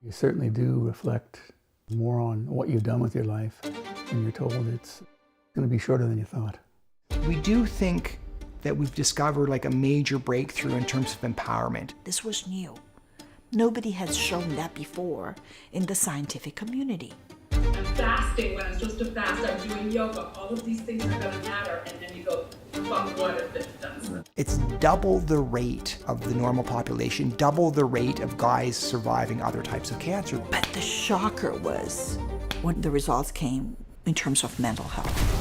You certainly do reflect more on what you've done with your life, and you're told it's going to be shorter than you thought. We do think that we've discovered like a major breakthrough in terms of empowerment. This was new. Nobody has shown that before in the scientific community. Fasting, when it's just a fast, I'm doing yoga, all of these things are gonna matter, and then you go, fuck what if it doesn't? It's double the rate of the normal population, double the rate of guys surviving other types of cancer. But the shocker was when the results came in terms of mental health.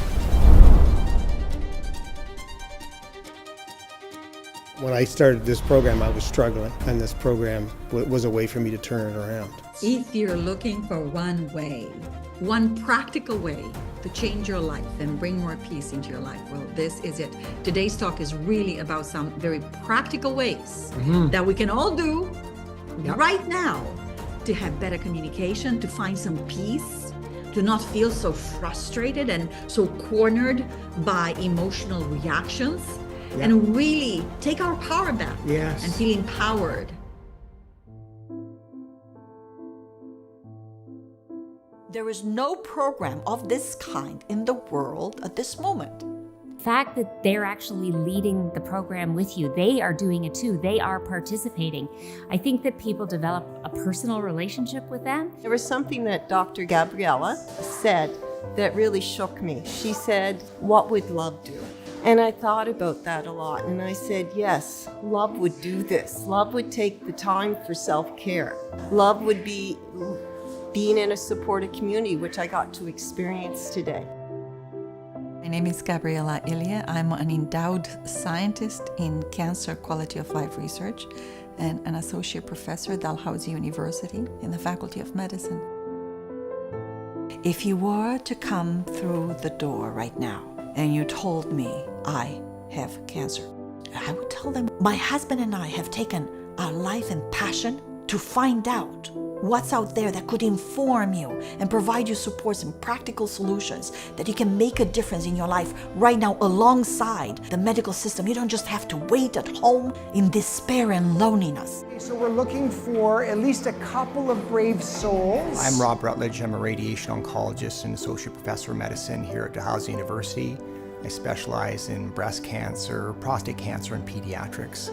When I started this program, I was struggling, and this program was a way for me to turn it around. If you're looking for one way, one practical way to change your life and bring more peace into your life, well, this is it. Today's talk is really about some very practical ways that we can all do right now to have better communication, to find some peace, to not feel so frustrated and so cornered by emotional reactions. And really take our power back and feel empowered. There is no program of this kind in the world at this moment. The fact that they're actually leading the program with you, they are doing it too, they are participating. I think that people develop a personal relationship with them. There was something that Dr. Gabriella said that really shook me. She said, "What would love do?" And I thought about that a lot, and I said, yes, love would do this. Love would take the time for self-care. Love would be being in a supportive community, which I got to experience today. My name is Gabriella Ilya. I'm an endowed scientist in cancer quality of life research and an associate professor at Dalhousie University in the Faculty of Medicine. If you were to come through the door right now and you told me I have cancer, I would tell them my husband and I have taken our life and passion to find out what's out there that could inform you and provide you supports and practical solutions that you can make a difference in your life right now alongside the medical system. You don't just have to wait at home in despair and loneliness. So we're looking for at least a couple of brave souls. I'm Rob Rutledge. I'm a radiation oncologist and associate professor of medicine here at Dalhousie University. I specialize in breast cancer, prostate cancer, and pediatrics.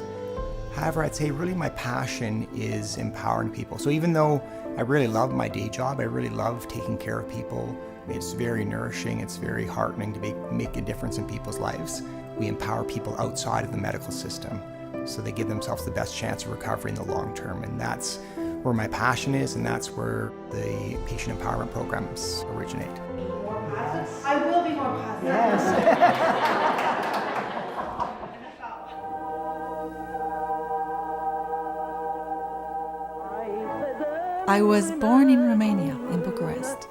However, I'd say really my passion is empowering people. So even though I really love my day job, I really love taking care of people. It's very nourishing, it's very heartening to make a difference in people's lives. We empower people outside of the medical system so they give themselves the best chance of recovery in the long term. And that's where my passion is, and that's where the patient empowerment programs originate. More positive? I will be more positive. Yes. I was born in Romania, in Bucharest.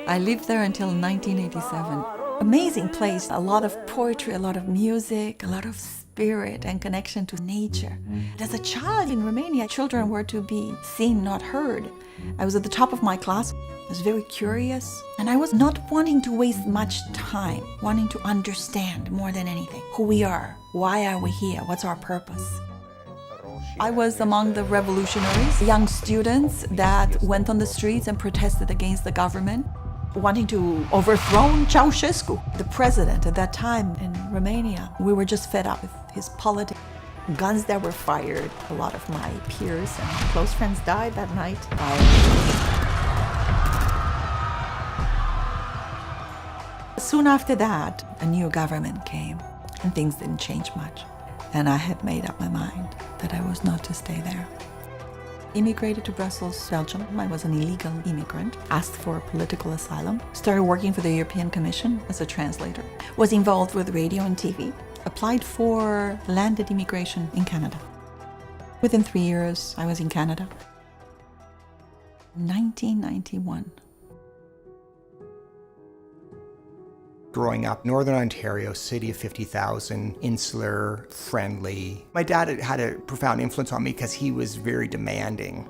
I lived there until 1987. Amazing place, a lot of poetry, a lot of music, a lot of spirit and connection to nature. As a child in Romania, children were to be seen, not heard. I was at the top of my class. I was very curious, and I was not wanting to waste much time, wanting to understand more than anything who we are, why are we here, what's our purpose. I was among the revolutionaries, young students that went on the streets and protested against the government, wanting to overthrow Ceausescu, the president at that time in Romania. We were just fed up with his politics. Guns that were fired. A lot of my peers and close friends died that night. Soon after that, a new government came, and things didn't change much. And I had made up my mind that I was not to stay there. Immigrated to Brussels, Belgium. I was an illegal immigrant, asked for political asylum, started working for the European Commission as a translator, was involved with radio and TV, applied for landed immigration in Canada. Within 3 years, I was in Canada. 1991. Growing up, Northern Ontario, city of 50,000, insular, friendly. My dad had a profound influence on me because he was very demanding.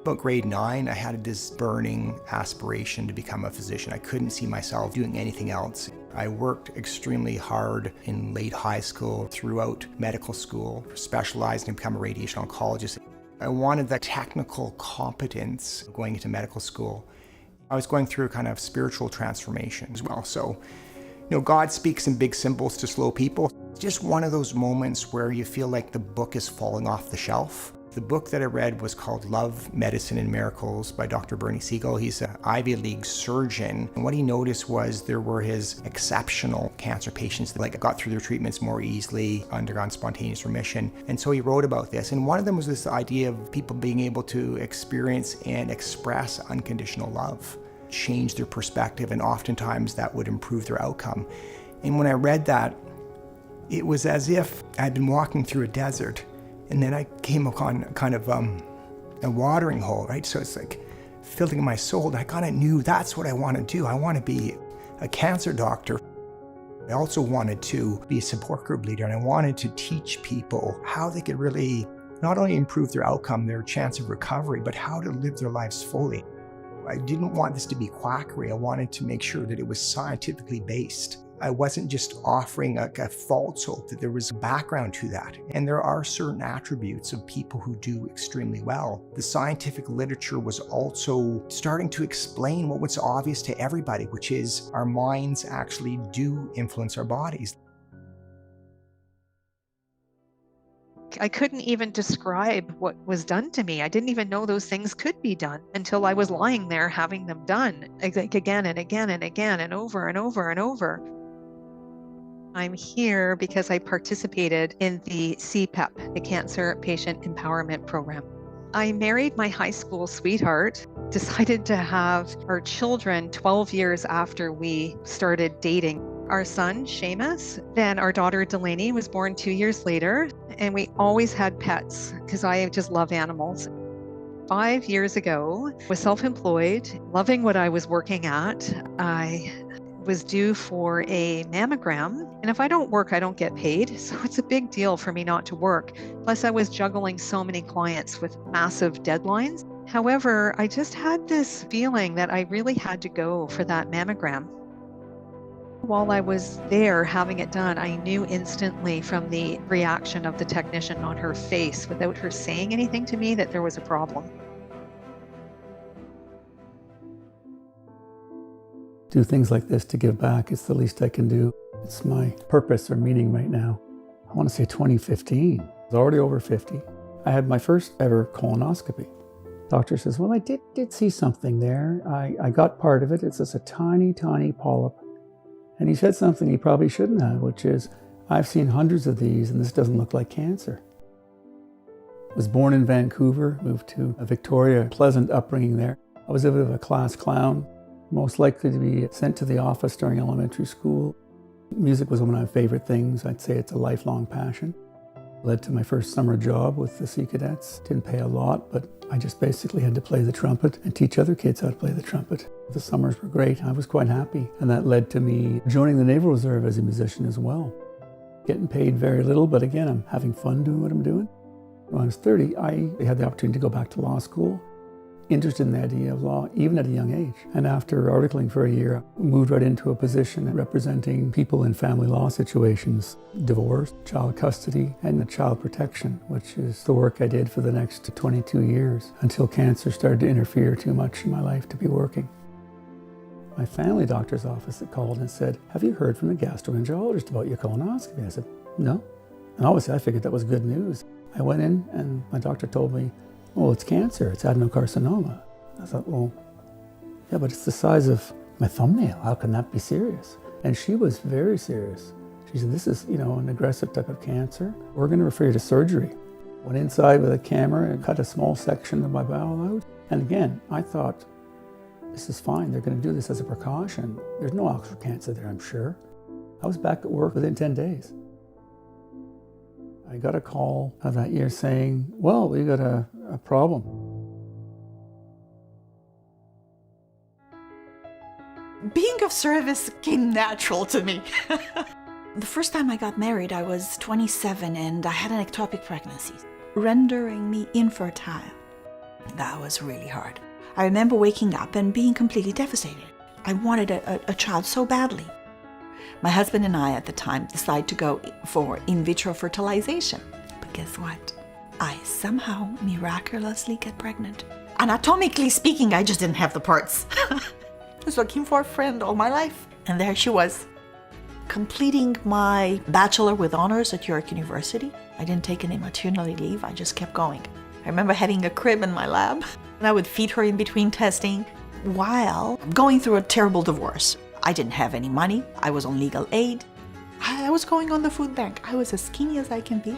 About grade 9, I had this burning aspiration to become a physician. I couldn't see myself doing anything else. I worked extremely hard in late high school, throughout medical school, specialized and become a radiation oncologist. I wanted that technical competence going into medical school. I was going through a kind of spiritual transformation as well. So, God speaks in big symbols to slow people. It's just one of those moments where you feel like the book is falling off the shelf. The book that I read was called Love, Medicine, and Miracles by Dr. Bernie Siegel. He's an Ivy League surgeon. And what he noticed was there were his exceptional cancer patients that got through their treatments more easily, undergone spontaneous remission. And so he wrote about this. And one of them was this idea of people being able to experience and express unconditional love, change their perspective, and oftentimes that would improve their outcome. And when I read that, it was as if I'd been walking through a desert, and then I came upon kind of a watering hole, right? So it's like filling my soul. And I kind of knew that's what I want to do. I want to be a cancer doctor. I also wanted to be a support group leader, and I wanted to teach people how they could really not only improve their outcome, their chance of recovery, but how to live their lives fully. I didn't want this to be quackery. I wanted to make sure that it was scientifically based. I wasn't just offering a false hope, that there was a background to that. And there are certain attributes of people who do extremely well. The scientific literature was also starting to explain what was obvious to everybody, which is our minds actually do influence our bodies. I couldn't even describe what was done to me. I didn't even know those things could be done until I was lying there having them done, like again and again and again and over and over and over. I'm here because I participated in the CPEP, the Cancer Patient Empowerment Program. I married my high school sweetheart, decided to have our children 12 years after we started dating. Our son, Seamus, then our daughter, Delaney, was born 2 years later, and we always had pets because I just love animals. 5 years ago, I was self-employed, loving what I was working at. I was due for a mammogram, and if I don't work, I don't get paid. So it's a big deal for me not to work. Plus, I was juggling so many clients with massive deadlines. However, I just had this feeling that I really had to go for that mammogram. While I was there having it done, I knew instantly from the reaction of the technician on her face, without her saying anything to me, that there was a problem. Do things like this to give back. It's the least I can do. It's my purpose or meaning right now. I want to say 2015. I was already over 50. I had my first ever colonoscopy. Doctor says, well, I did see something there. I got part of it. It's just a tiny, tiny polyp. And he said something he probably shouldn't have, which is, I've seen hundreds of these and this doesn't look like cancer. I was born in Vancouver, moved to Victoria, pleasant upbringing there. I was a bit of a class clown, most likely to be sent to the office during elementary school. Music was one of my favorite things. I'd say it's a lifelong passion. Led to my first summer job with the Sea Cadets. Didn't pay a lot, but I just basically had to play the trumpet and teach other kids how to play the trumpet. The summers were great. I was quite happy. And that led to me joining the Naval Reserve as a musician as well. Getting paid very little, but again, I'm having fun doing what I'm doing. When I was 30, I had the opportunity to go back to law school. Interested in the idea of law, even at a young age. And after articling for a year, I moved right into a position representing people in family law situations, divorce, child custody, and child protection, which is the work I did for the next 22 years until cancer started to interfere too much in my life to be working. My family doctor's office had called and said, have you heard from the gastroenterologist about your colonoscopy? I said, no. And obviously I figured that was good news. I went in and my doctor told me, oh, it's cancer, it's adenocarcinoma. I thought, well, yeah, but it's the size of my thumbnail. How can that be serious? And she was very serious. She said, this is, an aggressive type of cancer. We're going to refer you to surgery. Went inside with a camera and cut a small section of my bowel out. And again, I thought, this is fine. They're going to do this as a precaution. There's no actual cancer there, I'm sure. I was back at work within 10 days. I got a call that year saying, well, we got a problem. Being of service came natural to me. The first time I got married, I was 27 and I had an ectopic pregnancy, rendering me infertile. That was really hard. I remember waking up and being completely devastated. I wanted a child so badly. My husband and I at the time decided to go for in vitro fertilization. But guess what? I somehow miraculously get pregnant. Anatomically speaking, I just didn't have the parts. I was looking for a friend all my life, and there she was. Completing my bachelor with honors at York University. I didn't take any maternity leave, I just kept going. I remember having a crib in my lab, and I would feed her in between testing while going through a terrible divorce. I didn't have any money, I was on legal aid. I was going on the food bank. I was as skinny as I can be.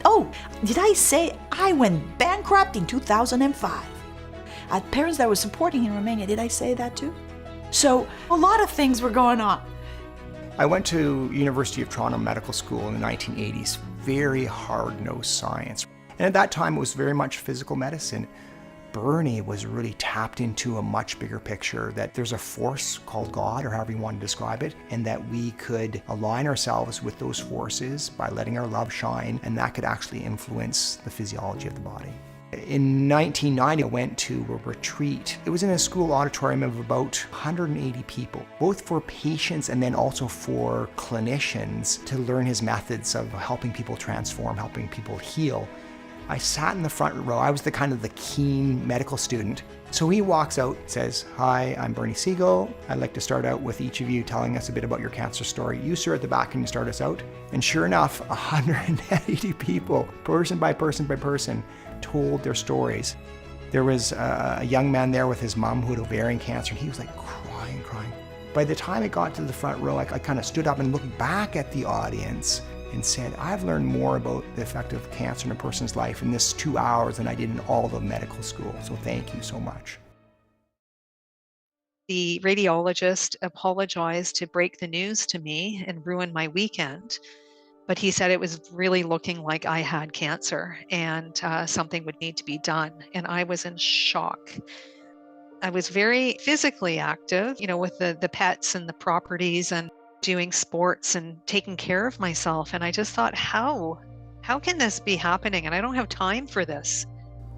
Oh, did I say I went bankrupt in 2005? I had parents that were supporting in Romania. Did I say that too? So a lot of things were going on. I went to University of Toronto Medical School in the 1980s, very hard-nosed science. And at that time, it was very much physical medicine. Bernie was really tapped into a much bigger picture, that there's a force called God, or however you want to describe it, and that we could align ourselves with those forces by letting our love shine, and that could actually influence the physiology of the body. In 1990, I went to a retreat. It was in a school auditorium of about 180 people, both for patients and then also for clinicians, to learn his methods of helping people transform, helping people heal. I sat in the front row. I was the kind of the keen medical student. So he walks out, says, "Hi, I'm Bernie Siegel. I'd like to start out with each of you telling us a bit about your cancer story. You, sir, at the back, can you start us out?" And sure enough, 180 people, person by person by person, told their stories. There was a young man there with his mom who had ovarian cancer, and he was like crying. By the time I got to the front row, I kind of stood up and looked back at the audience and said, I've learned more about the effect of cancer in a person's life in this 2 hours than I did in all the medical school. So thank you so much. The radiologist apologized to break the news to me and ruin my weekend. But he said it was really looking like I had cancer and something would need to be done. And I was in shock. I was very physically active, with the pets and the properties and doing sports and taking care of myself. And I just thought, how can this be happening? And I don't have time for this.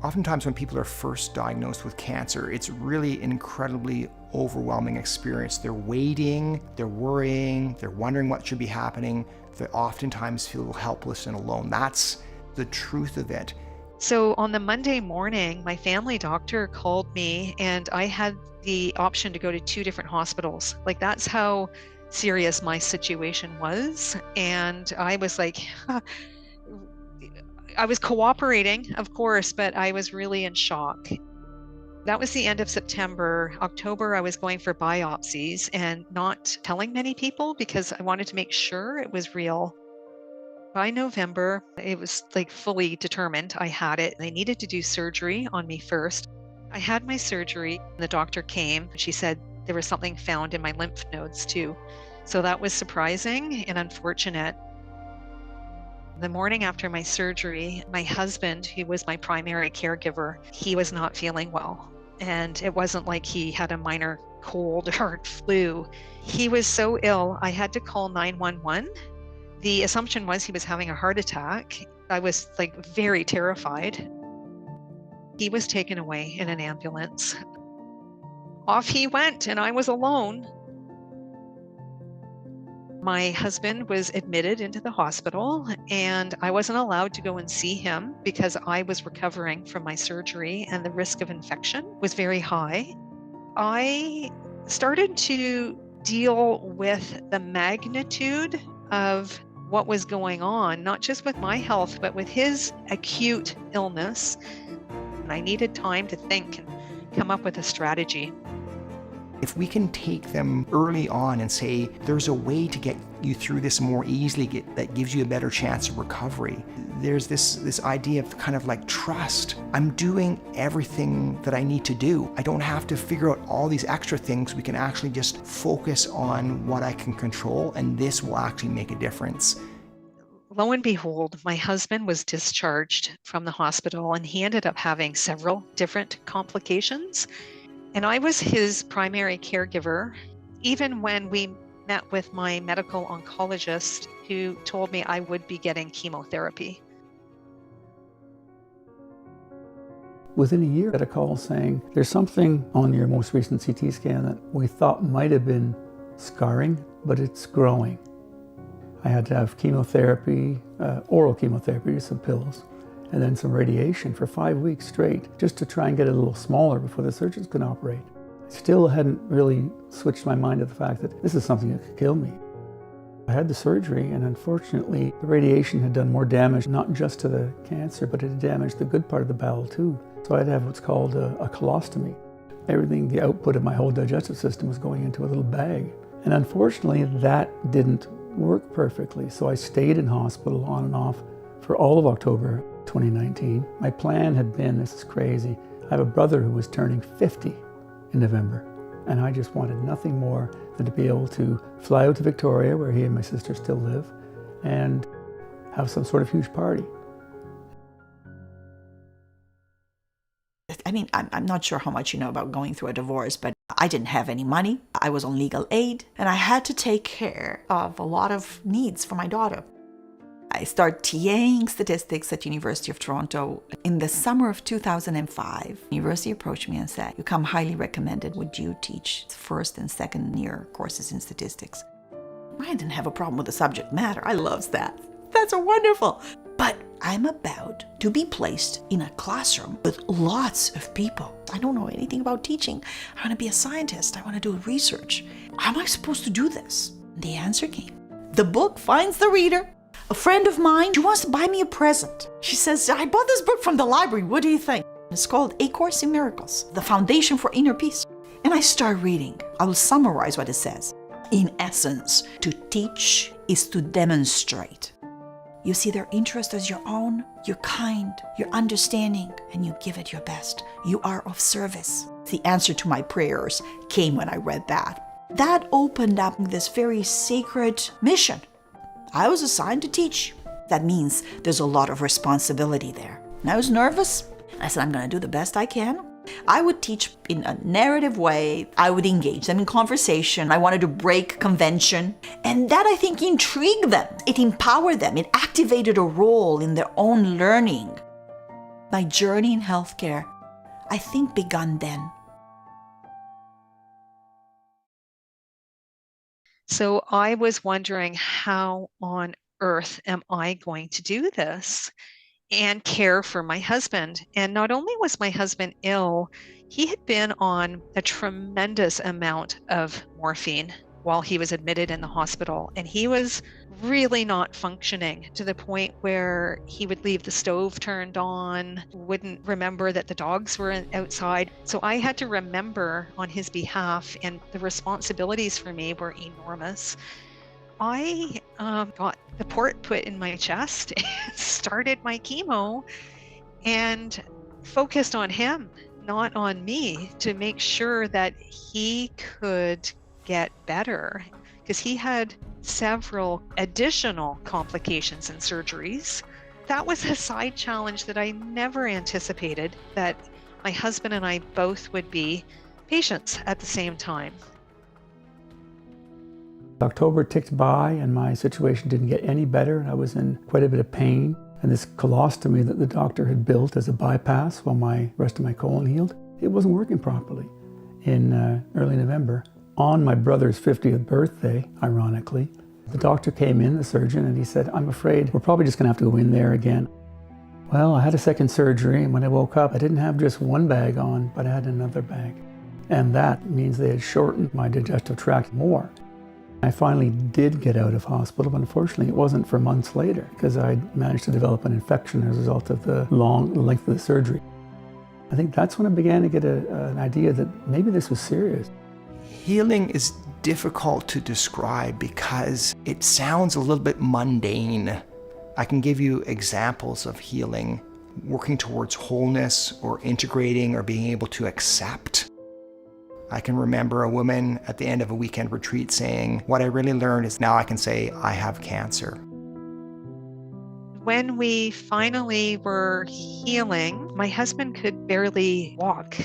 Oftentimes when people are first diagnosed with cancer, it's really an incredibly overwhelming experience. They're waiting, they're worrying, they're wondering what should be happening. They oftentimes feel helpless and alone. That's the truth of it. So on the Monday morning, my family doctor called me and I had the option to go to 2 different hospitals. Like, that's how serious my situation was. And I was like, I was cooperating, of course, but I was really in shock. That was the end of September. October, I was going for biopsies and not telling many people because I wanted to make sure it was real. By November, it was like fully determined I had it. They needed to do surgery on me first. I had my surgery. The doctor came. She said there was something found in my lymph nodes too. So that was surprising and unfortunate. The morning after my surgery, my husband, who was my primary caregiver, he was not feeling well. And it wasn't like he had a minor cold or flu. He was so ill, I had to call 911. The assumption was he was having a heart attack. I was very terrified. He was taken away in an ambulance. Off he went, and I was alone. My husband was admitted into the hospital, and I wasn't allowed to go and see him because I was recovering from my surgery and the risk of infection was very high. I started to deal with the magnitude of what was going on, not just with my health, but with his acute illness. And I needed time to think and come up with a strategy. If we can take them early on and say, there's a way to get you through this more easily that gives you a better chance of recovery. There's this idea of kind of like trust. I'm doing everything that I need to do. I don't have to figure out all these extra things. We can actually just focus on what I can control, and this will actually make a difference. Lo and behold, my husband was discharged from the hospital, and he ended up having several different complications. And I was his primary caregiver, even when we met with my medical oncologist, who told me I would be getting chemotherapy. Within a year, I got a call saying, there's something on your most recent CT scan that we thought might have been scarring, but it's growing. I had to have chemotherapy, oral chemotherapy, some pills, and then some radiation for 5 weeks straight, just to try and get it a little smaller before the surgeons could operate. I still hadn't really switched my mind to the fact that this is something that could kill me. I had the surgery, and unfortunately, the radiation had done more damage, not just to the cancer, but it had damaged the good part of the bowel too. So I had to have what's called a colostomy. Everything, the output of my whole digestive system was going into a little bag. And unfortunately, that didn't work perfectly. So I stayed in hospital on and off for all of October 2019. My plan had been, this is crazy, I have a brother who was turning 50 in November. And I just wanted nothing more than to be able to fly out to Victoria, where he and my sister still live, and have some sort of huge party. I mean, I'm not sure how much you know about going through a divorce, but I didn't have any money. I was on legal aid, and I had to take care of a lot of needs for my daughter. I started TAing statistics at University of Toronto. In the summer of 2005, university approached me and said, "You come highly recommended. Would you teach first and second year courses in statistics?" I didn't have a problem with the subject matter. I love stats. That's wonderful. But I'm about to be placed in a classroom with lots of people. I don't know anything about teaching. I want to be a scientist. I want to do research. How am I supposed to do this? The answer came. The book finds the reader. A friend of mine, she wants to buy me a present. She says, "I bought this book from the library. What do you think?" It's called A Course in Miracles, The Foundation for Inner Peace. And I start reading. I will summarize what it says. In essence, to teach is to demonstrate. You see their interest as your own, you're kind, you're understanding, and you give it your best. You are of service. The answer to my prayers came when I read that. That opened up this very sacred mission. I was assigned to teach. That means there's a lot of responsibility there. And I was nervous. I said, I'm going to do the best I can. I would teach in a narrative way. I would engage them in conversation. I wanted to break convention. And that, I think, intrigued them. It empowered them. It activated a role in their own learning. My journey in healthcare, I think, began then. So I was wondering, how on earth am I going to do this and care for my husband? And not only was my husband ill, he had been on a tremendous amount of morphine while he was admitted in the hospital. And he was really not functioning, to the point where he would leave the stove turned on, wouldn't remember that the dogs were outside. So I had to remember on his behalf, and the responsibilities for me were enormous. I got the port put in my chest and started my chemo and focused on him, not on me, to make sure that he could get better, because he had several additional complications and surgeries. That was a side challenge that I never anticipated, that my husband and I both would be patients at the same time. October ticked by and my situation didn't get any better. I was in quite a bit of pain. And this colostomy that the doctor had built as a bypass while the rest of my colon healed, it wasn't working properly. In early November, on my brother's 50th birthday, ironically, the doctor came in, the surgeon, and he said, "I'm afraid we're probably just going to have to go in there again." Well, I had a second surgery, and when I woke up, I didn't have just one bag on, but I had another bag. And that means they had shortened my digestive tract more. I finally did get out of hospital, but unfortunately it wasn't for months later, because I managed to develop an infection as a result of the length of the surgery. I think that's when I began to get an idea that maybe this was serious. Healing is difficult to describe because it sounds a little bit mundane. I can give you examples of healing, working towards wholeness or integrating or being able to accept. I can remember a woman at the end of a weekend retreat saying, "What I really learned is now I can say I have cancer." When we finally were healing, my husband could barely walk.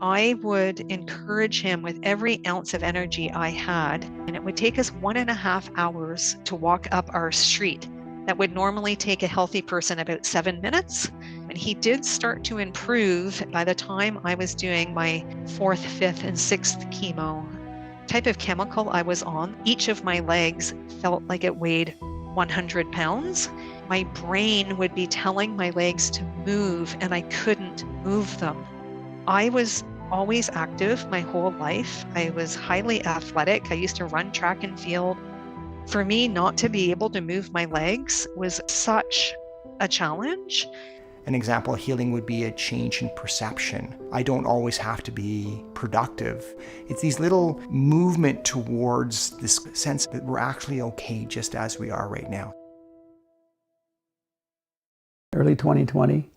I would encourage him with every ounce of energy I had, and it would take us 1.5 hours to walk up our street. That would normally take a healthy person about 7 minutes. And he did start to improve by the time I was doing my 4th, 5th, and 6th chemo. Type of chemical I was on, each of my legs felt like it weighed 100 pounds. my brain would be telling my legs to move and I couldn't move them. I was always active my whole life. I was highly athletic. I used to run track and field. For me, not to be able to move my legs was such a challenge. An example of healing would be a change in perception. I don't always have to be productive. It's these little movement towards this sense that we're actually okay just as we are right now. Early 2020,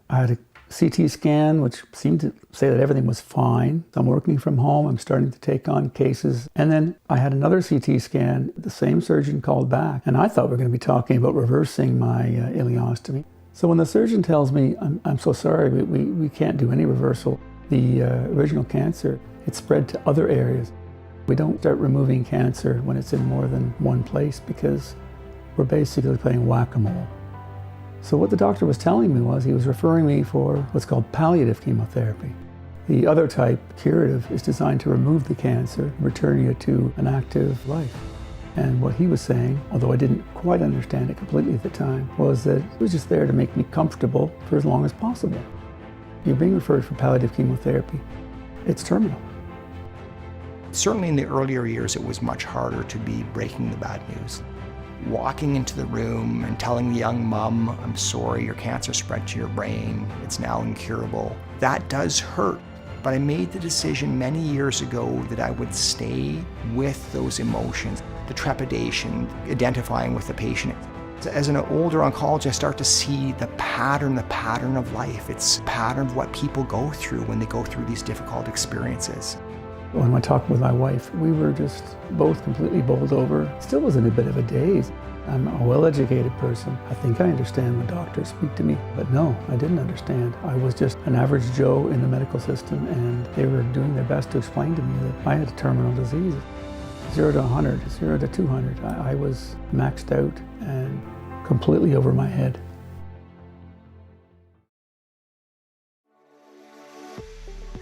I had a CT scan, which seemed to say that everything was fine. I'm working from home, I'm starting to take on cases. And then I had another CT scan, the same surgeon called back, and I thought we were going to be talking about reversing my ileostomy. So when the surgeon tells me, I'm so sorry, we can't do any reversal, the original cancer, it's spread to other areas. We don't start removing cancer when it's in more than one place because we're basically playing whack-a-mole. So what the doctor was telling me was he was referring me for what's called palliative chemotherapy. The other type, curative, is designed to remove the cancer, return you to an active life. And what he was saying, although I didn't quite understand it completely at the time, was that it was just there to make me comfortable for as long as possible. You're being referred for palliative chemotherapy. It's terminal. Certainly in the earlier years, it was much harder to be breaking the bad news. Walking into the room and telling the young mom, I'm sorry, your cancer spread to your brain, it's now incurable. That does hurt. But I made the decision many years ago that I would stay with those emotions, the trepidation, identifying with the patient. As an older oncologist, I start to see the pattern of life. It's a pattern of what people go through when they go through these difficult experiences. When I talked with my wife, we were just both completely bowled over. Still was in a bit of a daze. I'm a well-educated person. I think I understand when doctors speak to me, but no, I didn't understand. I was just an average Joe in the medical system, and they were doing their best to explain to me that I had a terminal disease. 0 to 100, 0 to 200. I was maxed out and completely over my head.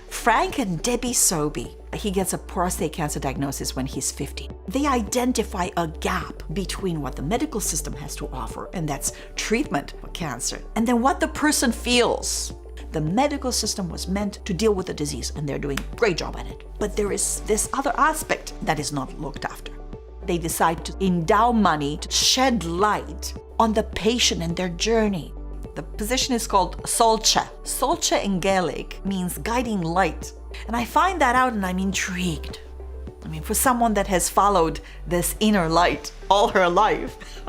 Frank and Debbie Sobey, he gets a prostate cancer diagnosis when he's 50. They identify a gap between what the medical system has to offer, and that's treatment for cancer, and then what the person feels. The medical system was meant to deal with the disease, and they're doing a great job at it. But there is this other aspect that is not looked after. They decide to endow money to shed light on the patient and their journey. The position is called Solcha. Solcha in Gaelic means guiding light. And I find that out and I'm intrigued. I mean, for someone that has followed this inner light all her life.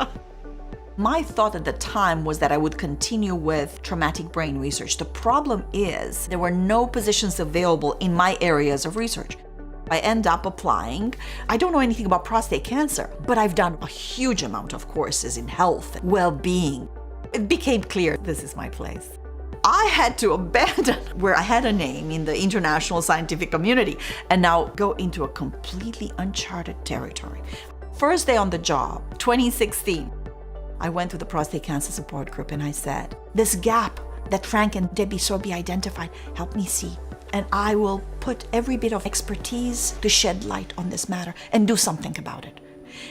My thought at the time was that I would continue with traumatic brain research. The problem is there were no positions available in my areas of research. I end up applying. I don't know anything about prostate cancer, but I've done a huge amount of courses in health and well-being. It became clear this is my place. I had to abandon where I had a name in the international scientific community and now go into a completely uncharted territory. First day on the job, 2016, I went to the prostate cancer support group and I said, this gap that Frank and Debbie Sobey identified, help me see. And I will put every bit of expertise to shed light on this matter and do something about it.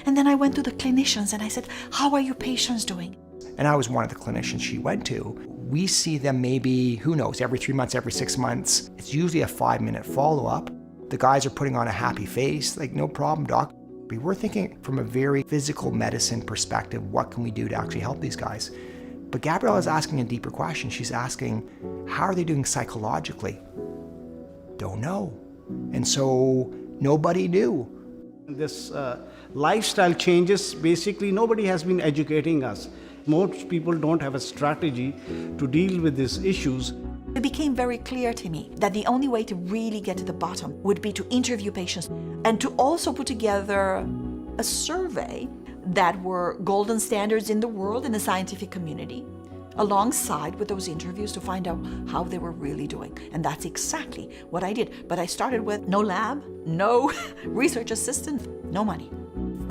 And then I went to the clinicians and I said, how are your patients doing? And I was one of the clinicians she went to. We see them maybe, who knows, every 3 months, every 6 months. It's usually a 5-minute follow-up. The guys are putting on a happy face, like, no problem, doc. We're thinking from a very physical medicine perspective, what can we do to actually help these guys? But Gabriella is asking a deeper question. She's asking, how are they doing psychologically? Don't know. And so nobody knew. This lifestyle changes, basically nobody has been educating us. Most people don't have a strategy to deal with these issues. It became very clear to me that the only way to really get to the bottom would be to interview patients and to also put together a survey that were golden standards in the world, in the scientific community, alongside with those interviews to find out how they were really doing. And that's exactly what I did. But I started with no lab, no research assistant, no money.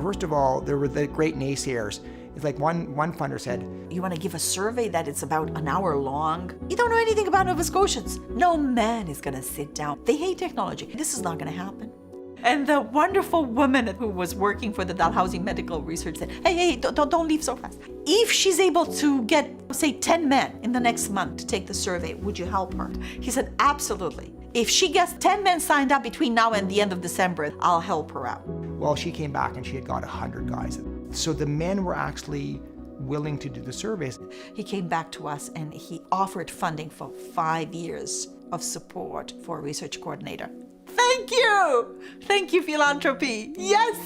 First of all, there were the great naysayers. It's like one funder said, you want to give a survey that it's about an hour long? You don't know anything about Nova Scotians. No man is going to sit down. They hate technology. This is not going to happen. And the wonderful woman who was working for the Dalhousie Medical Research said, hey, don't leave so fast. If she's able to get, say, 10 men in the next month to take the survey, would you help her? He said, absolutely. If she gets 10 men signed up between now and the end of December, I'll help her out. Well, she came back and she had got 100 guys. So the men were actually willing to do the surveys. He came back to us and he offered funding for 5 years of support for a research coordinator. Thank you! Thank you, philanthropy. Yes!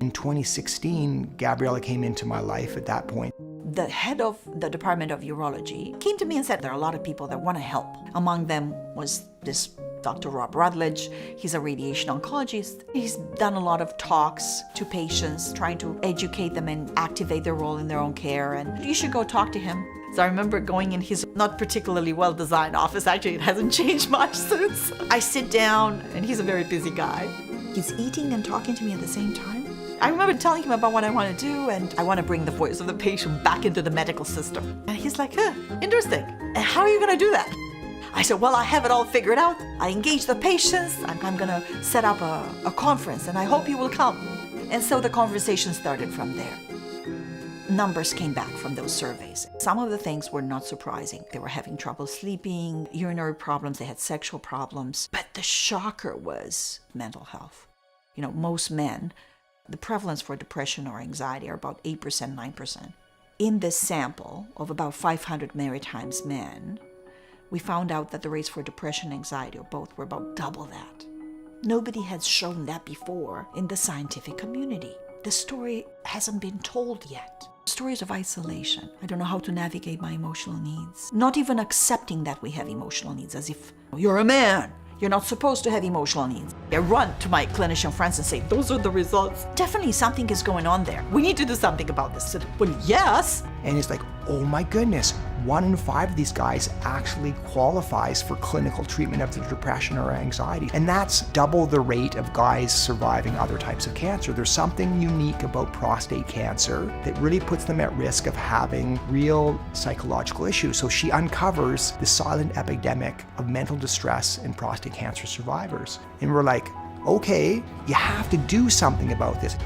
In 2016, Gabriella came into my life at that point. The head of the Department of Urology came to me and said, there are a lot of people that want to help. Among them was this Dr. Rob Rutledge. He's a radiation oncologist. He's done a lot of talks to patients, trying to educate them and activate their role in their own care. And you should go talk to him. So I remember going in his not particularly well-designed office. Actually, it hasn't changed much since. I sit down, and he's a very busy guy. He's eating and talking to me at the same time. I remember telling him about what I want to do, and I want to bring the voice of the patient back into the medical system. And he's like, interesting. And how are you going to do that? I said, well, I have it all figured out. I engage the patients. I'm going to set up a conference, and I hope you will come. And so the conversation started from there. Numbers came back from those surveys. Some of the things were not surprising. They were having trouble sleeping, urinary problems, they had sexual problems. But the shocker was mental health. You know, most men, the prevalence for depression or anxiety are about 8%, 9%. In this sample of about 500 maritime men, we found out that the rates for depression and anxiety or both were about double that. Nobody had shown that before in the scientific community. The story hasn't been told yet. Stories of isolation. I don't know how to navigate my emotional needs. Not even accepting that we have emotional needs, as if you're a man. You're not supposed to have emotional needs. I run to my clinician friends and say, those are the results. Definitely something is going on there. We need to do something about this. Well, yes. And it's like, oh my goodness, 1 in 5 of these guys actually qualifies for clinical treatment of their depression or anxiety. And that's double the rate of guys surviving other types of cancer. There's something unique about prostate cancer that really puts them at risk of having real psychological issues. So she uncovers the silent epidemic of mental distress in prostate cancer survivors. And we're like, okay, you have to do something about this.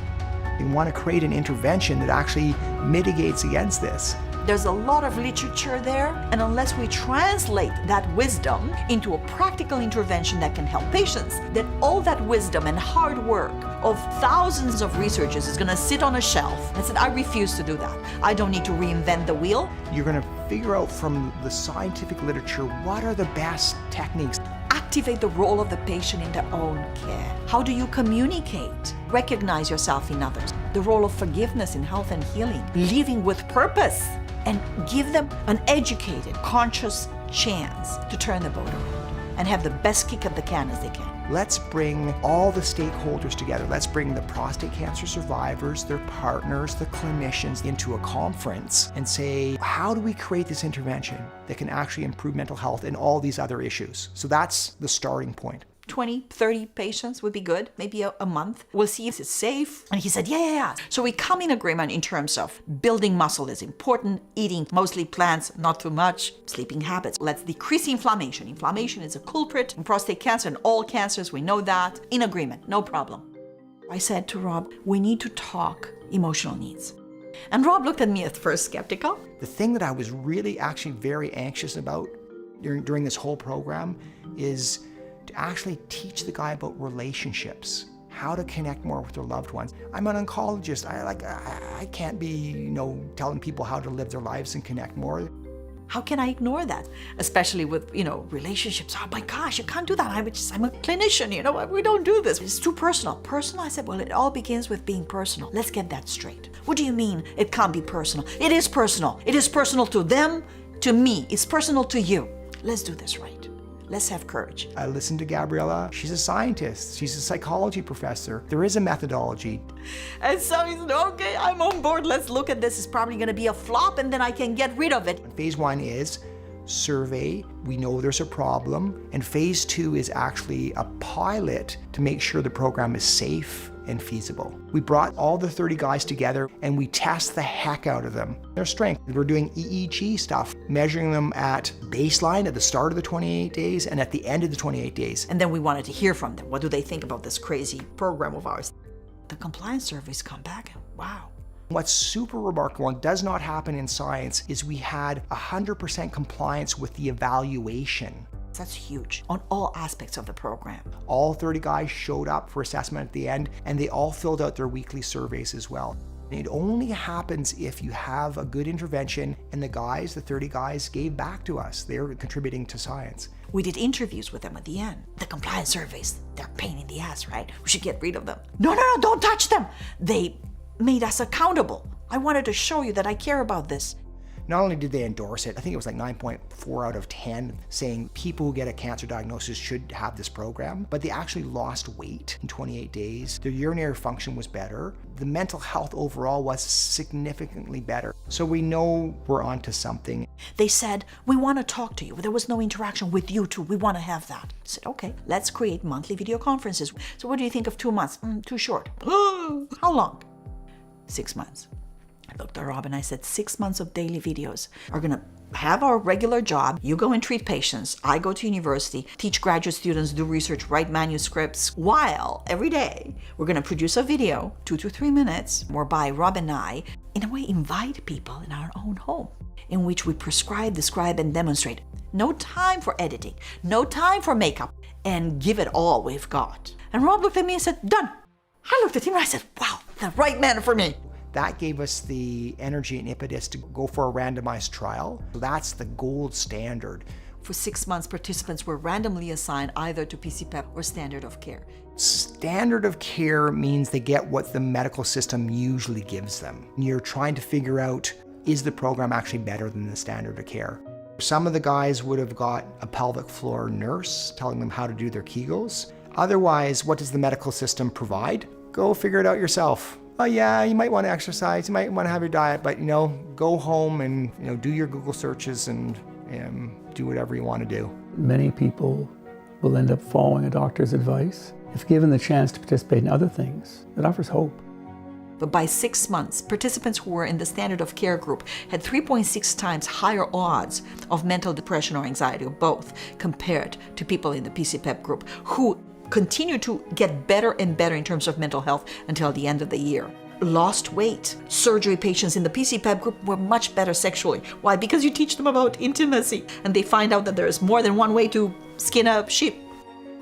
You want to create an intervention that actually mitigates against this. There's a lot of literature there, and unless we translate that wisdom into a practical intervention that can help patients, then all that wisdom and hard work of thousands of researchers is going to sit on a shelf. And I said, I refuse to do that. I don't need to reinvent the wheel. You're going to figure out from the scientific literature what are the best techniques. Activate the role of the patient in their own care. How do you communicate? Recognize yourself in others. The role of forgiveness in health and healing. Living with purpose. And give them an educated, conscious chance to turn the boat around and have the best kick of the can as they can. Let's bring all the stakeholders together. Let's bring the prostate cancer survivors, their partners, the clinicians into a conference and say, how do we create this intervention that can actually improve mental health and all these other issues? So that's the starting point. 20, 30 patients would be good, maybe a month. We'll see if it's safe. And he said, yeah. So we come in agreement in terms of building muscle is important, eating mostly plants, not too much, sleeping habits. Let's decrease inflammation. Inflammation is a culprit in prostate cancer and all cancers, we know that. In agreement, no problem. I said to Rob, we need to talk emotional needs. And Rob looked at me at first skeptical. The thing that I was really actually very anxious about during this whole program is to actually teach the guy about relationships, how to connect more with their loved ones. I'm an oncologist. I can't be, telling people how to live their lives and connect more. How can I ignore that? Especially with, relationships. Oh my gosh, you can't do that. I'm a clinician, we don't do this. It's too personal. Personal? I said, well, it all begins with being personal. Let's get that straight. What do you mean it can't be personal? It is personal. It is personal to them, to me. It's personal to you. Let's do this right. Let's have courage. I listened to Gabriella. She's a scientist. She's a psychology professor. There is a methodology. And so he said, okay, I'm on board. Let's look at this. It's probably going to be a flop and then I can get rid of it. Phase 1 is survey, We know there's a problem, and phase 2 is actually a pilot to make sure the program is safe and feasible. We brought all the 30 guys together and we test the heck out of them. Their strength. We're doing EEG stuff, measuring them at baseline at the start of the 28 days and at the end of the 28 days. And then we wanted to hear from them. What do they think about this crazy program of ours? The compliance surveys come back and wow. What's super remarkable and does not happen in science is we had 100% compliance with the evaluation. That's huge on all aspects of the program. All 30 guys showed up for assessment at the end, and they all filled out their weekly surveys as well. It only happens if you have a good intervention, and the 30 guys gave back to us. They're contributing to science. We did interviews with them at the end. The compliance surveys, they're a pain in the ass, right? We should get rid of them. No, don't touch them. They made us accountable. I wanted to show you that I care about this. Not only did they endorse it, I think it was like 9.4 out of 10 saying people who get a cancer diagnosis should have this program, but they actually lost weight in 28 days. Their urinary function was better. The mental health overall was significantly better. So we know we're onto something. They said, we want to talk to you. There was no interaction with you two. We want to have that. I said, okay, let's create monthly video conferences. So what do you think of 2 months? Too short. How long? 6 months. I looked at Rob and I said, 6 months of daily videos are going to have our regular job. You go and treat patients. I go to university, teach graduate students, do research, write manuscripts, while every day we're going to produce a video, 2 to 3 minutes, whereby Rob and I, in a way, invite people in our own home, in which we prescribe, describe, and demonstrate. No time for editing, no time for makeup, and give it all we've got. And Rob looked at me and said, done. I looked at him and I said, wow, the right man for me. That gave us the energy and impetus to go for a randomized trial. So that's the gold standard. For 6 months, participants were randomly assigned either to PC-PEP or standard of care. Standard of care means they get what the medical system usually gives them. You're trying to figure out, is the program actually better than the standard of care? Some of the guys would have got a pelvic floor nurse telling them how to do their Kegels. Otherwise, what does the medical system provide? Go figure it out yourself. Oh yeah, you might want to exercise, you might want to have your diet, but go home and do your Google searches and do whatever you want to do. Many people will end up following a doctor's advice. If given the chance to participate in other things, it offers hope. But by 6 months, participants who were in the standard of care group had 3.6 times higher odds of mental depression or anxiety, or both, compared to people in the PC-PEP group, who continue to get better and better in terms of mental health until the end of the year. Lost weight. Surgery patients in the PC-PEP group were much better sexually. Why? Because you teach them about intimacy and they find out that there is more than one way to skin a sheep.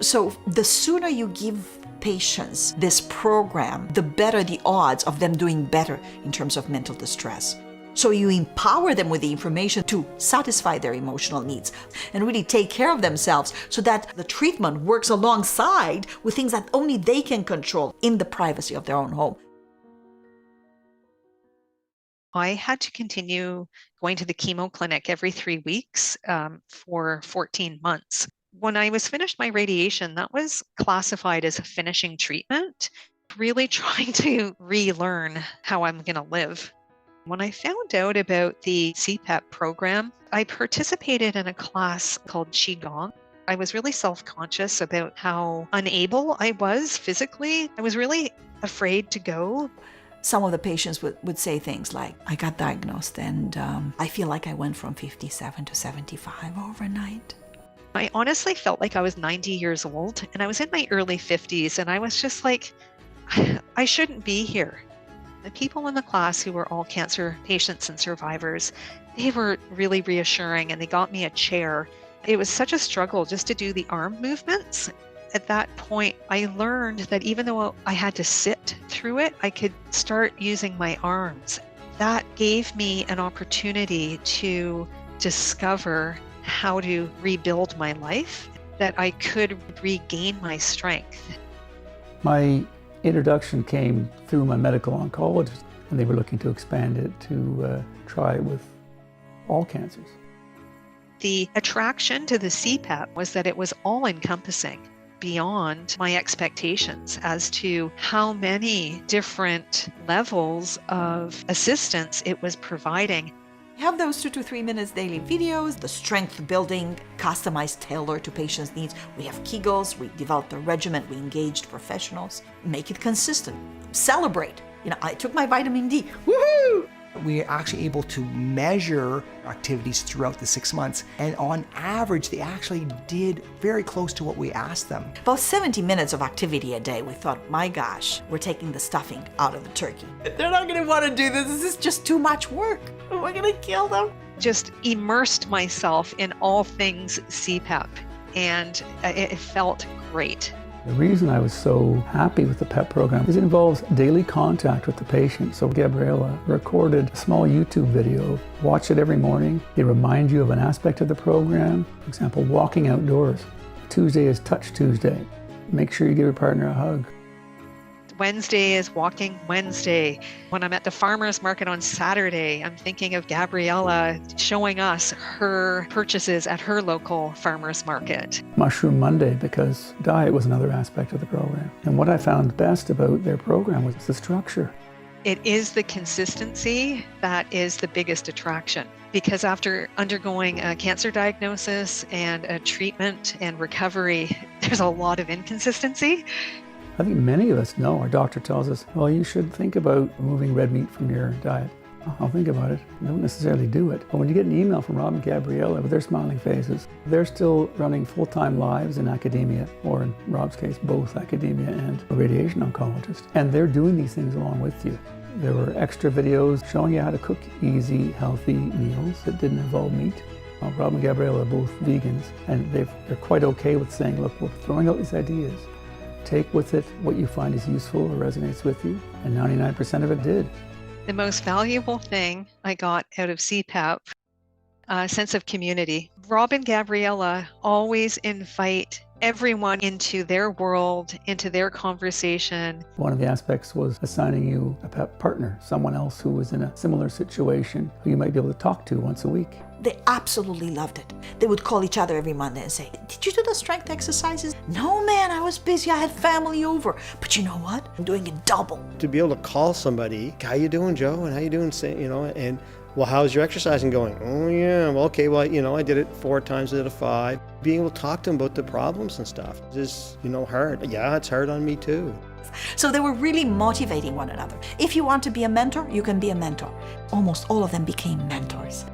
So the sooner you give patients this program, the better the odds of them doing better in terms of mental distress. So you empower them with the information to satisfy their emotional needs and really take care of themselves so that the treatment works alongside with things that only they can control in the privacy of their own home. I had to continue going to the chemo clinic every 3 weeks for 14 months. When I was finished my radiation, that was classified as a finishing treatment, really trying to relearn how I'm going to live. When I found out about the CPEP program, I participated in a class called Qigong. I was really self-conscious about how unable I was physically. I was really afraid to go. Some of the patients would say things like, I got diagnosed and I feel like I went from 57 to 75 overnight. I honestly felt like I was 90 years old and I was in my early 50s and I was just like, I shouldn't be here. The people in the class who were all cancer patients and survivors, they were really reassuring and they got me a chair. It was such a struggle just to do the arm movements. At that point, I learned that even though I had to sit through it, I could start using my arms. That gave me an opportunity to discover how to rebuild my life, that I could regain my strength. My introduction came through my medical oncologist, and they were looking to expand it to try it with all cancers. The attraction to the CPEP was that it was all-encompassing, beyond my expectations as to how many different levels of assistance it was providing. Have those 2 to 3 minutes daily videos, the strength building, customized, tailored to patients' needs. We have Kegels, we developed a regimen, we engaged professionals. Make it consistent. Celebrate. I took my vitamin D. Woohoo! We are actually able to measure activities throughout the 6 months, and on average, they actually did very close to what we asked them. About 70 minutes of activity a day. We thought, my gosh, we're taking the stuffing out of the turkey. They're not going to want to do this. This is just too much work. We're going to kill them. Just immersed myself in all things CPEP, and it felt great. The reason I was so happy with the PEP program is it involves daily contact with the patient. So Gabriella recorded a small YouTube video, watch it every morning. They remind you of an aspect of the program. For example, walking outdoors. Tuesday is Touch Tuesday. Make sure you give your partner a hug. Wednesday is Walking Wednesday. When I'm at the farmer's market on Saturday, I'm thinking of Gabriella showing us her purchases at her local farmer's market. Mushroom Monday, because diet was another aspect of the program. And what I found best about their program was the structure. It is the consistency that is the biggest attraction. Because after undergoing a cancer diagnosis and a treatment and recovery, there's a lot of inconsistency. I think many of us know, our doctor tells us, well, you should think about removing red meat from your diet. I'll think about it. I don't necessarily do it. But when you get an email from Rob and Gabriella with their smiling faces, they're still running full-time lives in academia, or in Rob's case, both academia and a radiation oncologist. And they're doing these things along with you. There were extra videos showing you how to cook easy, healthy meals that didn't involve meat. Rob and Gabriella are both vegans, and they're quite okay with saying, look, we're throwing out these ideas. Take with it what you find is useful or resonates with you, and 99% of it did. The most valuable thing I got out of CPEP, a sense of community. Rob and Gabriella always invite everyone into their world, into their conversation. One of the aspects was assigning you a PEP partner, someone else who was in a similar situation who you might be able to talk to once a week. They absolutely loved it. They would call each other every Monday and say, did you do the strength exercises? No, man, I was busy. I had family over. But you know what? I'm doing it double. To be able to call somebody, how you doing, Joe? And how you doing, and well, how's your exercising going? Oh, yeah, well, okay, well, I did it 4 times instead of 5. Being able to talk to them about the problems and stuff is, hard. Yeah, it's hard on me too. So they were really motivating one another. If you want to be a mentor, you can be a mentor. Almost all of them became mentors.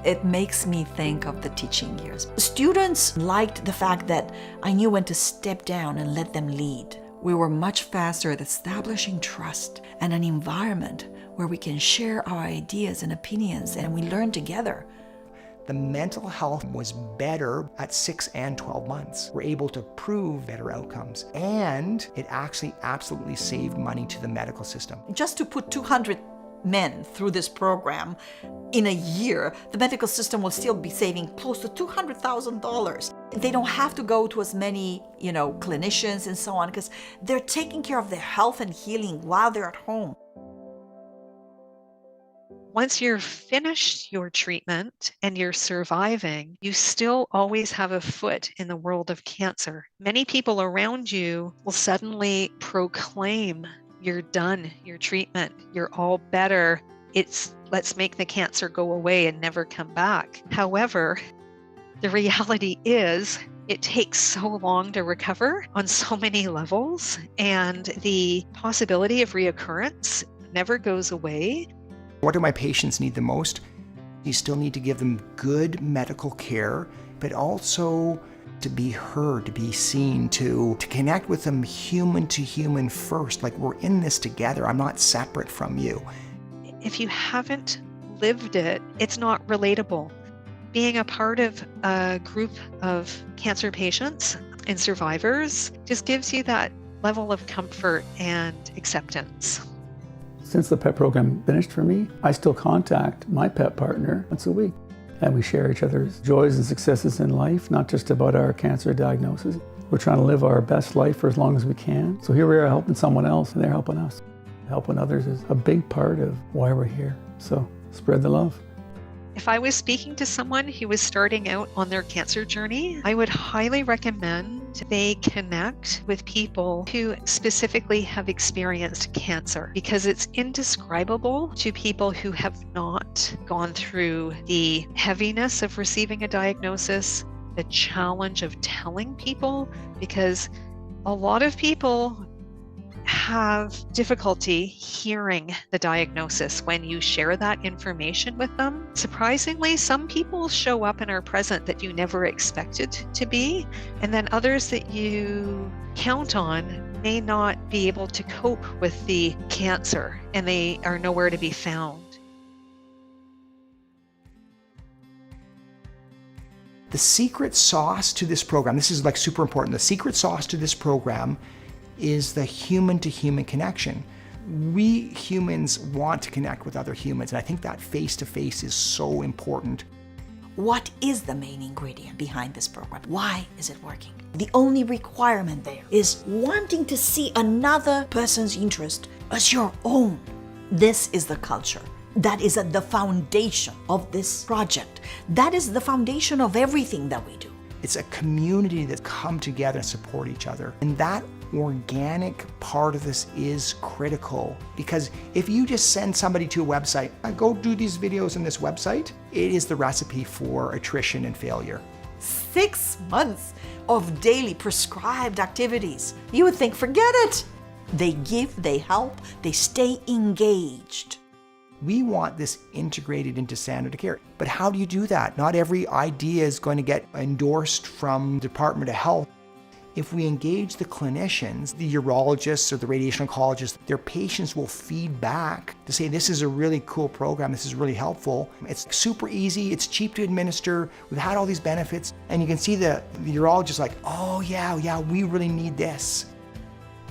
It makes me think of the teaching years. Students liked the fact that I knew when to step down and let them lead. We were much faster at establishing trust and an environment where we can share our ideas and opinions, and we learn together. The mental health was better at 6 and 12 months. We're able to prove better outcomes, and it actually absolutely saved money to the medical system. Just to put 200 men through this program in a year, the medical system will still be saving close to $200,000. They don't have to go to as many, clinicians and so on, because they're taking care of their health and healing while they're at home. Once you're finished your treatment and you're surviving, you still always have a foot in the world of cancer. Many people around you will suddenly proclaim, you're done, your treatment, you're all better. Let's make the cancer go away and never come back. However, the reality is it takes so long to recover on so many levels, and the possibility of reoccurrence never goes away. What do my patients need the most? You still need to give them good medical care, but also to be heard, to be seen, to connect with them human to human first, like we're in this together. I'm not separate from you. If you haven't lived it, it's not relatable. Being a part of a group of cancer patients and survivors just gives you that level of comfort and acceptance. Since the PEP program finished for me, I still contact my PEP partner once a week. And we share each other's joys and successes in life, not just about our cancer diagnosis. We're trying to live our best life for as long as we can. So here we are helping someone else, and they're helping us. Helping others is a big part of why we're here. So spread the love. If I was speaking to someone who was starting out on their cancer journey, I would highly recommend they connect with people who specifically have experienced cancer, because it's indescribable to people who have not gone through the heaviness of receiving a diagnosis, the challenge of telling people, because a lot of people have difficulty hearing the diagnosis when you share that information with them. Surprisingly, some people show up and are present that you never expected to be, and then others that you count on may not be able to cope with the cancer, and they are nowhere to be found. The secret sauce to this program, this is like super important, the secret sauce to this program is the human-to-human connection. We humans want to connect with other humans, and I think that face-to-face is so important. What is the main ingredient behind this program? Why is it working? The only requirement there is wanting to see another person's interest as your own. This is the culture. That is at the foundation of this project. That is the foundation of everything that we do. It's a community that come together and support each other. And that organic part of this is critical, because if you just send somebody to a website, go do these videos on this website, it is the recipe for attrition and failure. 6 months of daily prescribed activities. You would think, forget it. They give, they help, they stay engaged. We want this integrated into standard of care. But how do you do that? Not every idea is going to get endorsed from the Department of Health. If we engage the clinicians, the urologists or the radiation oncologists, their patients will feed back to say, this is a really cool program, this is really helpful. It's super easy, it's cheap to administer, we've had all these benefits, and you can see the urologist like, oh yeah, we really need this.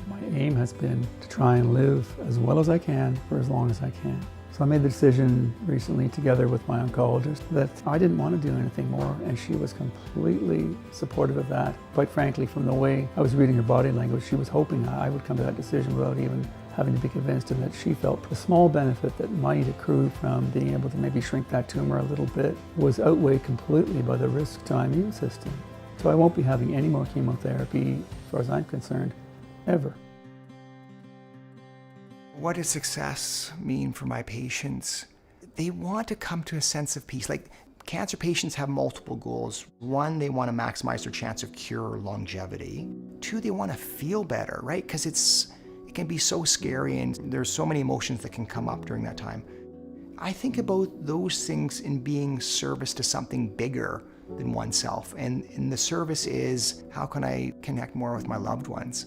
My aim has been to try and live as well as I can for as long as I can. So I made the decision recently, together with my oncologist, that I didn't want to do anything more, and she was completely supportive of that. Quite frankly, from the way I was reading her body language, she was hoping I would come to that decision without even having to be convinced, and that she felt the small benefit that might accrue from being able to maybe shrink that tumor a little bit was outweighed completely by the risk to my immune system. So I won't be having any more chemotherapy, as far as I'm concerned, ever. What does success mean for my patients? They want to come to a sense of peace. Like, cancer patients have multiple goals. 1, they want to maximize their chance of cure or longevity. 2, they want to feel better, right? Because it can be so scary, and there's so many emotions that can come up during that time. I think about those things in being service to something bigger than oneself. And the service is, how can I connect more with my loved ones?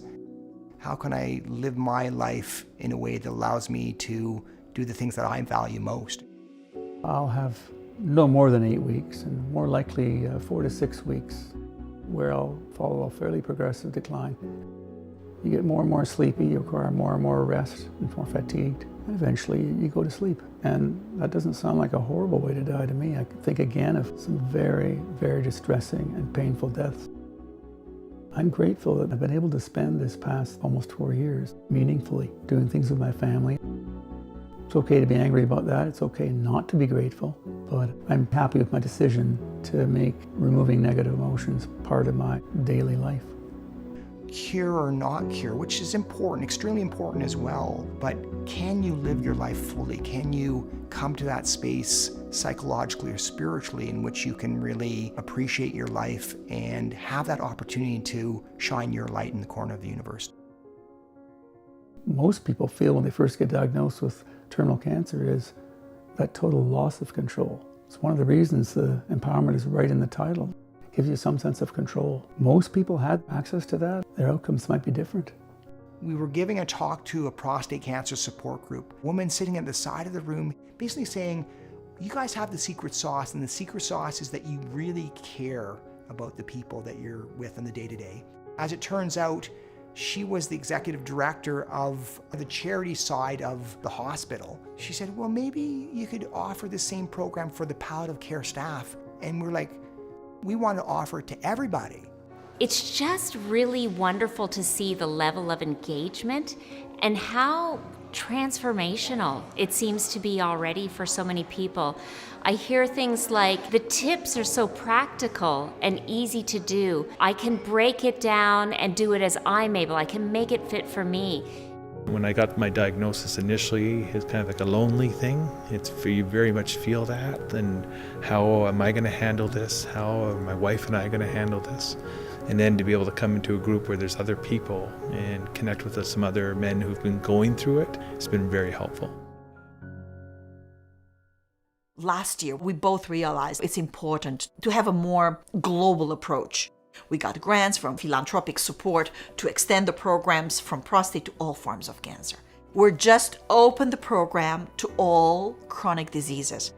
How can I live my life in a way that allows me to do the things that I value most? I'll have no more than 8 weeks, and more likely 4 to 6 weeks, where I'll follow a fairly progressive decline. You get more and more sleepy, you require more and more rest, and more fatigued, and eventually you go to sleep. And that doesn't sound like a horrible way to die to me. I can think again of some very, very distressing and painful deaths. I'm grateful that I've been able to spend this past almost 4 years meaningfully doing things with my family. It's okay to be angry about that. It's okay not to be grateful, but I'm happy with my decision to make removing negative emotions part of my daily life. Cure or not cure, which is important, extremely important as well, but can you live your life fully? Can you come to that space psychologically or spiritually in which you can really appreciate your life and have that opportunity to shine your light in the corner of the universe? Most people feel when they first get diagnosed with terminal cancer is that total loss of control. It's one of the reasons the empowerment is right in the title. It gives you some sense of control. Most people had access to that. Their outcomes might be different. We were giving a talk to a prostate cancer support group. A woman sitting at the side of the room basically saying, you guys have the secret sauce, and the secret sauce is that you really care about the people that you're with on the day-to-day. As it turns out, she was the executive director of the charity side of the hospital. She said, well, maybe you could offer the same program for the palliative care staff. And we're like, we want to offer it to everybody. It's just really wonderful to see the level of engagement and how transformational. It seems to be already for so many people. I hear things like the tips are so practical and easy to do. I can break it down and do it as I'm able. I can make it fit for me. When I got my diagnosis initially, it's kind of like a lonely thing. You very much feel that, and how am I going to handle this? How are my wife and I going to handle this? And then to be able to come into a group where there's other people and connect with some other men who've been going through it, it's been very helpful. Last year, we both realized it's important to have a more global approach. We got grants from philanthropic support to extend the programs from prostate to all forms of cancer. We're just opened the program to all chronic diseases.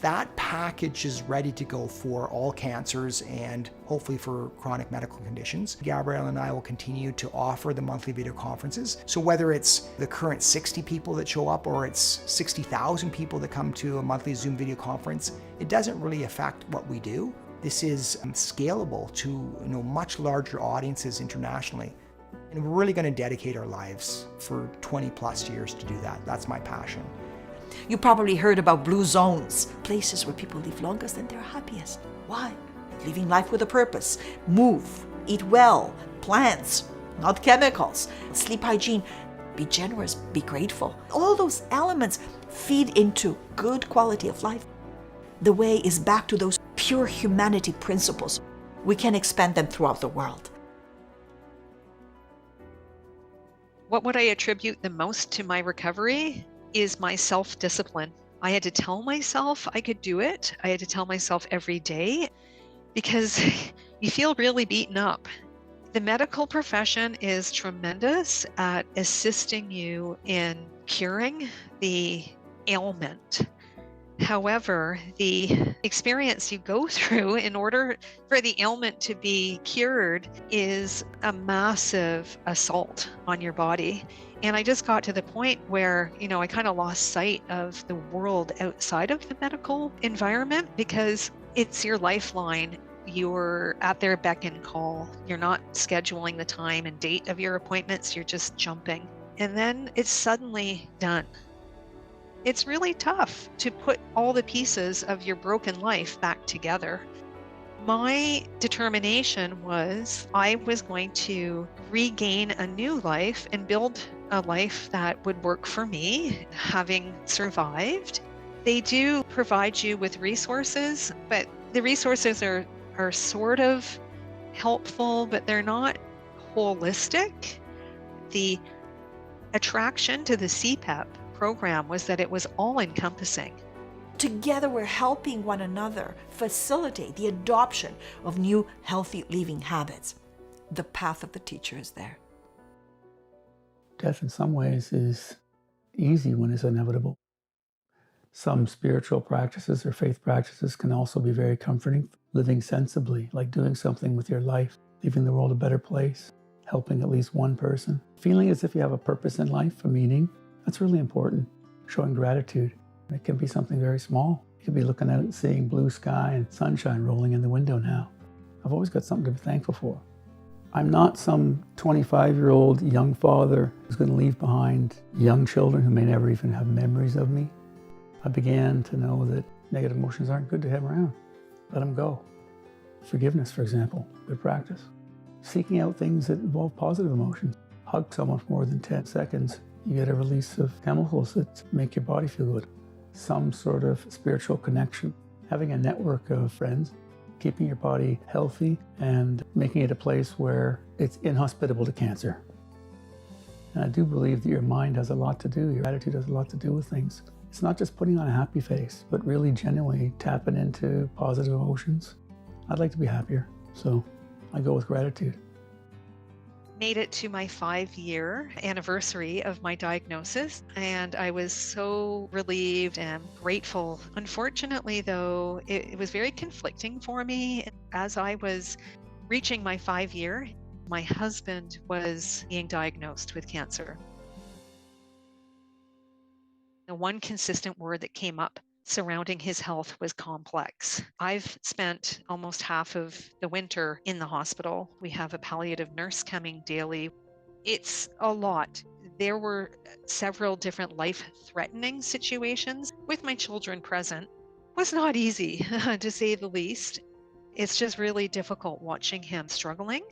That package is ready to go for all cancers and hopefully for chronic medical conditions. Gabrielle and I will continue to offer the monthly video conferences. So whether it's the current 60 people that show up or it's 60,000 people that come to a monthly Zoom video conference, it doesn't really affect what we do. This is scalable to much larger audiences internationally. And we're really going to dedicate our lives for 20 plus years to do that. That's my passion. You probably heard about blue zones, places where people live longest and they're happiest. Why? Living life with a purpose. Move, eat well, plants, not chemicals, sleep hygiene, be generous, be grateful. All those elements feed into good quality of life. The way is back to those pure humanity principles. We can expand them throughout the world. What would I attribute the most to my recovery is my self-discipline. I had to tell myself I could do it. I had to tell myself every day, because you feel really beaten up. The medical profession is tremendous at assisting you in curing the ailment. However, the experience you go through in order for the ailment to be cured is a massive assault on your body. And I just got to the point where, I kind of lost sight of the world outside of the medical environment, because it's your lifeline. You're at their beck and call. You're not scheduling the time and date of your appointments. You're just jumping. And then it's suddenly done. It's really tough to put all the pieces of your broken life back together. My determination was I was going to regain a new life and build a life that would work for me, having survived. They do provide you with resources, but the resources are sort of helpful, but they're not holistic. The attraction to the CPEP program was that it was all-encompassing. Together, we're helping one another facilitate the adoption of new healthy living habits. The path of the teacher is there. Death in some ways is easy when it's inevitable. Some spiritual practices or faith practices can also be very comforting. Living sensibly, like doing something with your life, leaving the world a better place, helping at least one person. Feeling as if you have a purpose in life, a meaning, that's really important. Showing gratitude. It can be something very small. You could be looking out and seeing blue sky and sunshine rolling in the window now. I've always got something to be thankful for. I'm not some 25-year-old young father who's going to leave behind young children who may never even have memories of me. I began to know that negative emotions aren't good to have around. Let them go. Forgiveness, for example, good practice. Seeking out things that involve positive emotions. Hug someone for more than 10 seconds. You get a release of chemicals that make your body feel good. Some sort of spiritual connection. Having a network of friends. Keeping your body healthy and making it a place where it's inhospitable to cancer. And I do believe that your mind has a lot to do, your attitude has a lot to do with things. It's not just putting on a happy face, but really genuinely tapping into positive emotions. I'd like to be happier, so I go with gratitude. Made it to my 5-year anniversary of my diagnosis, and I was so relieved and grateful. Unfortunately, though, it was very conflicting for me. As I was reaching my 5-year, my husband was being diagnosed with cancer. The one consistent word that came up surrounding his health was complex. I've spent almost half of the winter in the hospital. We have a palliative nurse coming daily. It's a lot. There were several different life-threatening situations with my children present. It was not easy, to say the least. It's just really difficult watching him struggling.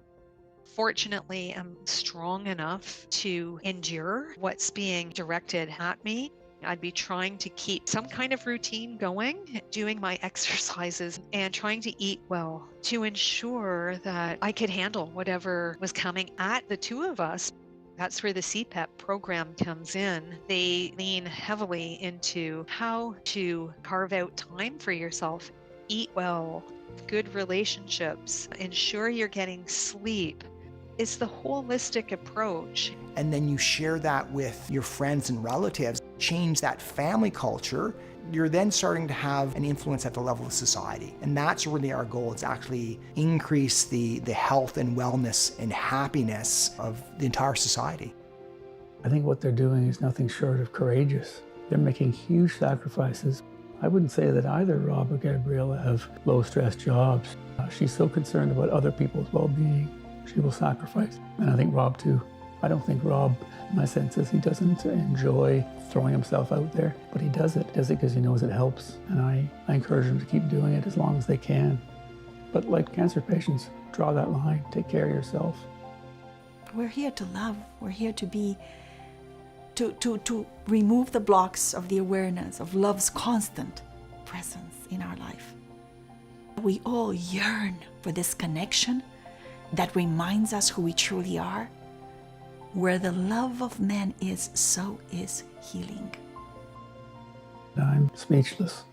Fortunately, I'm strong enough to endure what's being directed at me. I'd be trying to keep some kind of routine going, doing my exercises and trying to eat well to ensure that I could handle whatever was coming at the two of us. That's where the CPEP program comes in. They lean heavily into how to carve out time for yourself, eat well, good relationships, ensure you're getting sleep. It's the holistic approach. And then you share that with your friends and relatives, change that family culture. You're then starting to have an influence at the level of society. And that's really our goal, is actually increase the health and wellness and happiness of the entire society. I think what they're doing is nothing short of courageous. They're making huge sacrifices. I wouldn't say that either Rob or Gabriella have low-stress jobs. She's so concerned about other people's well-being, she will sacrifice. And I think Rob too. I don't think Rob, my sense is he doesn't enjoy throwing himself out there, but he does it because he knows it helps. And I encourage him to keep doing it as long as they can. But like cancer patients, draw that line, take care of yourself. We're here to love. We're here to be, to remove the blocks of the awareness of love's constant presence in our life. We all yearn for this connection that reminds us who we truly are. Where the love of man is, so is healing. I'm speechless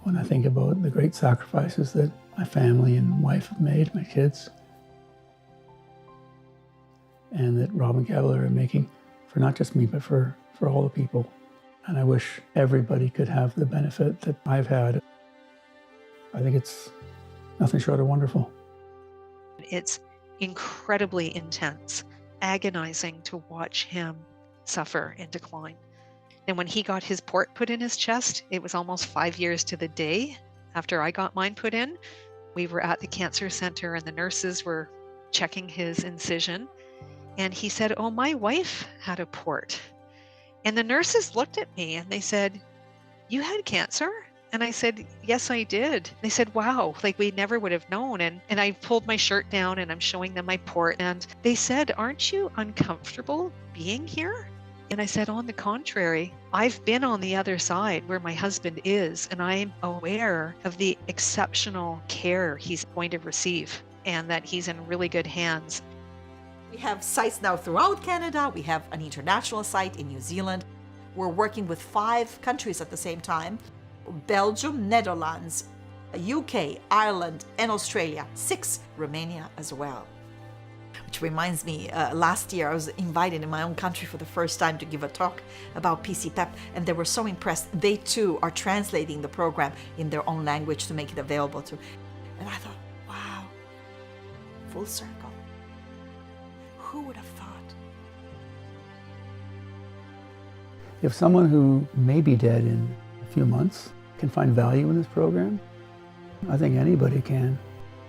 when I think about the great sacrifices that my family and wife have made, my kids, and that Rob and Gabriella are making for not just me, but for all the people. And I wish everybody could have the benefit that I've had. I think it's nothing short of wonderful. It's incredibly intense, agonizing to watch him suffer and decline. And when he got his port put in his chest, it was almost 5 years to the day after I got mine put in. We were at the cancer center and the nurses were checking his incision. And he said, "Oh, my wife had a port." And the nurses looked at me and they said, "You had cancer?" And I said, "Yes, I did." They said, "Wow, like we never would have known." And I pulled my shirt down and I'm showing them my port. And they said, "Aren't you uncomfortable being here?" And I said, "On the contrary, I've been on the other side where my husband is, and I'm aware of the exceptional care he's going to receive and that he's in really good hands." We have sites now throughout Canada. We have an international site in New Zealand. We're working with 5 countries at the same time: Belgium, Netherlands, UK, Ireland, and Australia. 6, Romania as well. Which reminds me, last year I was invited in my own country for the first time to give a talk about PC-PEP, and they were so impressed. They too are translating the program in their own language to make it available to. And I thought, wow, full circle. Who would have thought? If someone who may be dead in a few months can find value in this program, I think anybody can.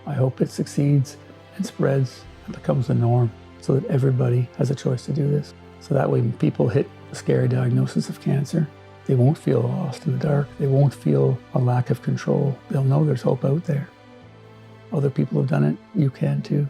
I hope it succeeds and spreads and becomes the norm so that everybody has a choice to do this. So that way when people hit a scary diagnosis of cancer, they won't feel lost in the dark. They won't feel a lack of control. They'll know there's hope out there. Other people have done it. You can too.